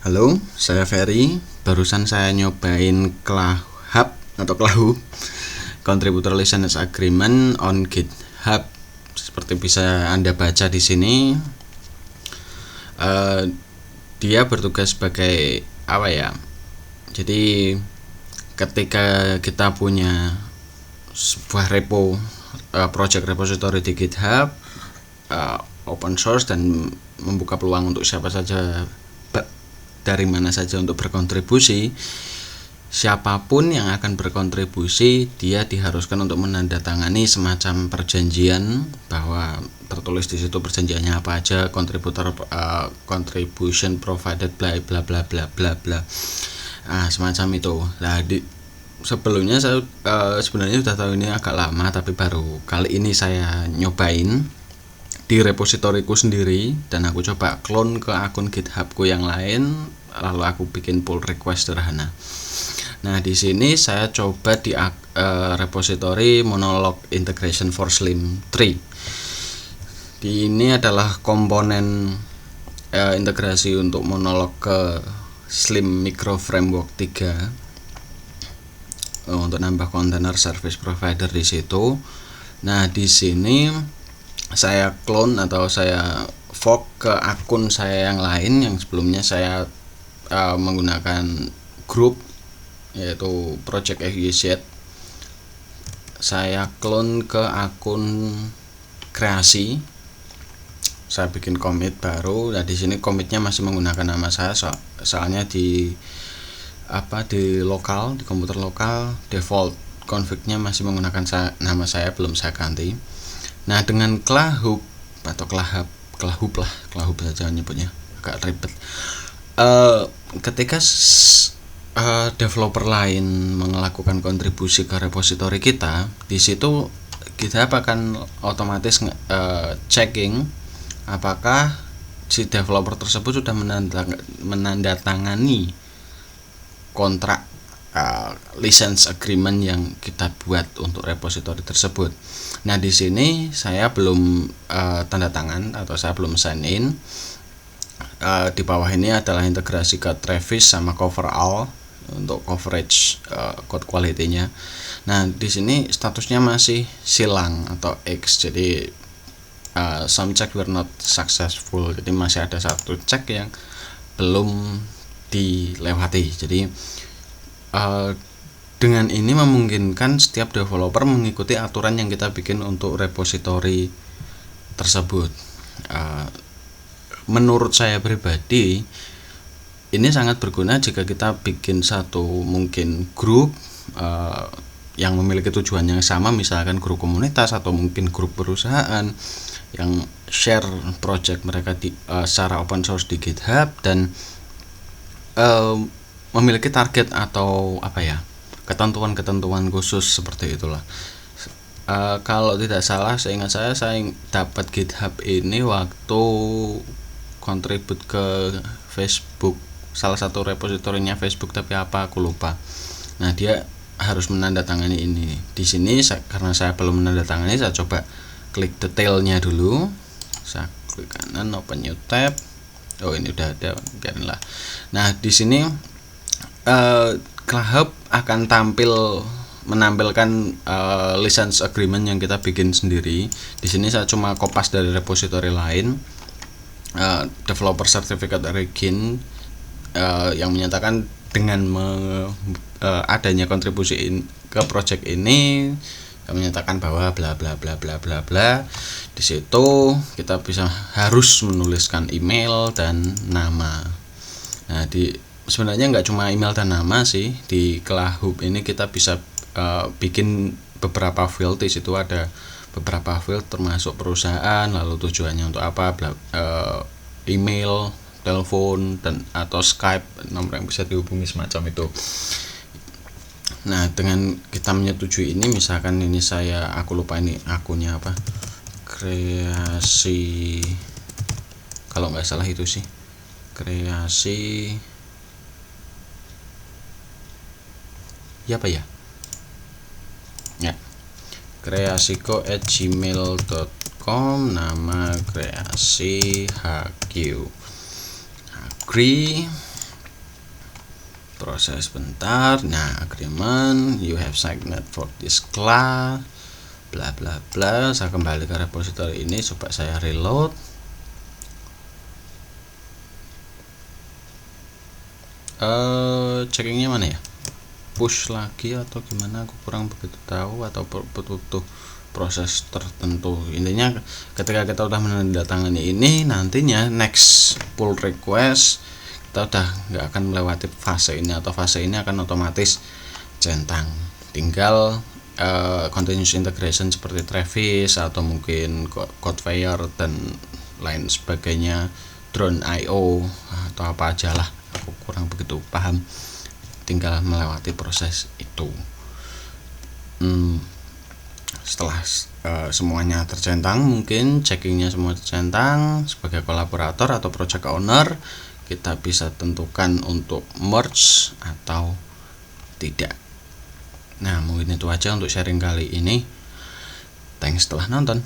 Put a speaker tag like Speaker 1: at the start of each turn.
Speaker 1: Halo, saya Ferry. Barusan saya nyobain Clahu Contributor License Agreement on GitHub. Seperti bisa Anda baca di sini, dia bertugas sebagai apa ya? Jadi ketika kita punya sebuah project repository di GitHub, open source dan membuka peluang untuk siapa saja dari mana saja untuk berkontribusi. Siapapun yang akan berkontribusi, dia diharuskan untuk menandatangani semacam perjanjian bahwa tertulis di situ perjanjiannya apa aja, contribution provided bla bla bla bla bla bla. Semacam itu. Nah, sebelumnya saya sebenarnya sudah tahu ini agak lama, tapi baru kali ini saya nyobain di repositoriku sendiri dan aku coba clone ke akun GitHubku yang lain, lalu aku bikin pull request sederhana. Nah, di sini saya coba di repository Monolog Integration for Slim 3. Ini adalah komponen integrasi untuk Monolog ke Slim Micro Framework 3 untuk nambah container service provider di situ. Nah, di sini saya clone atau saya fork ke akun saya yang lain yang sebelumnya saya menggunakan grup, yaitu Project XYZ. Saya clone ke akun kreasi, saya bikin commit baru. Nah, di sini commitnya masih menggunakan nama saya, soalnya di lokal, di komputer lokal default config-nya masih menggunakan nama saya, belum saya ganti. Nah, dengan Clahu atau Clahu saja nyebutnya, agak ribet. Ketika developer lain melakukan kontribusi ke repository kita, di situ kita akan otomatis checking apakah si developer tersebut sudah menandatangani kontrak license agreement yang kita buat untuk repository tersebut. Nah, di sini saya belum tanda tangan atau saya belum sign in. Di bawah ini adalah integrasi ke Travis sama Coverall untuk coverage code quality-nya. Nah, di sini statusnya masih silang atau X. Jadi some check were not successful. Jadi masih ada satu cek yang belum dilewati. Jadi dengan ini memungkinkan setiap developer mengikuti aturan yang kita bikin untuk repository tersebut. Menurut saya pribadi, ini sangat berguna jika kita bikin satu mungkin grup yang memiliki tujuan yang sama, misalkan grup komunitas atau mungkin grup perusahaan yang share project mereka secara open source di GitHub dan memiliki target atau ketentuan-ketentuan khusus seperti itulah. Kalau tidak salah, seingat saya dapat GitHub ini waktu kontribut ke Facebook, salah satu repositorinya Facebook, tapi apa aku lupa. Nah, dia harus menandatangani ini. Di sini karena saya belum menandatangani, saya coba klik detailnya dulu. Saya klik kanan, open new tab. Oh, ini udah ada, biarinlah. Nah, di sini Clahu akan menampilkan license agreement yang kita bikin sendiri. Di sini saya cuma kopas dari repository lain. Developer certificate origin yang menyatakan dengan adanya kontribusi ke project ini, yang menyatakan bahwa bla bla bla bla bla bla. Di situ kita harus menuliskan email dan nama. Nah, sebenarnya nggak cuma email dan nama sih, di Clahu ini kita bisa bikin beberapa field. Di situ ada beberapa field termasuk perusahaan, lalu tujuannya untuk apa, email, telepon, dan atau Skype, nomor yang bisa dihubungi, semacam itu. Nah, dengan kita menyetujui ini, misalkan ini aku lupa ini akunnya apa, kreasi, kalau nggak salah itu sih kreasi kreasiko@gmail.com, nama kreasi HQ, agree. proses bentar. Nah, agreement you have signed for this class bla bla bla. Saya kembali ke repository ini, coba saya reload. Checkingnya mana ya, push lagi atau gimana, aku kurang begitu tahu, atau butuh proses tertentu. Intinya ketika kita udah menandatangani ini, nantinya next pull request kita udah nggak akan melewati fase ini, atau fase ini akan otomatis centang. Tinggal continuous integration seperti Travis atau mungkin Codefire dan lain sebagainya, Drone.io atau apa aja lah, aku kurang begitu paham. Tinggal melewati proses itu. Setelah semuanya tercentang, mungkin checkingnya semua tercentang, sebagai kolaborator atau project owner kita bisa tentukan untuk merge atau tidak. Nah, mungkin itu aja untuk sharing kali ini. Thanks telah nonton.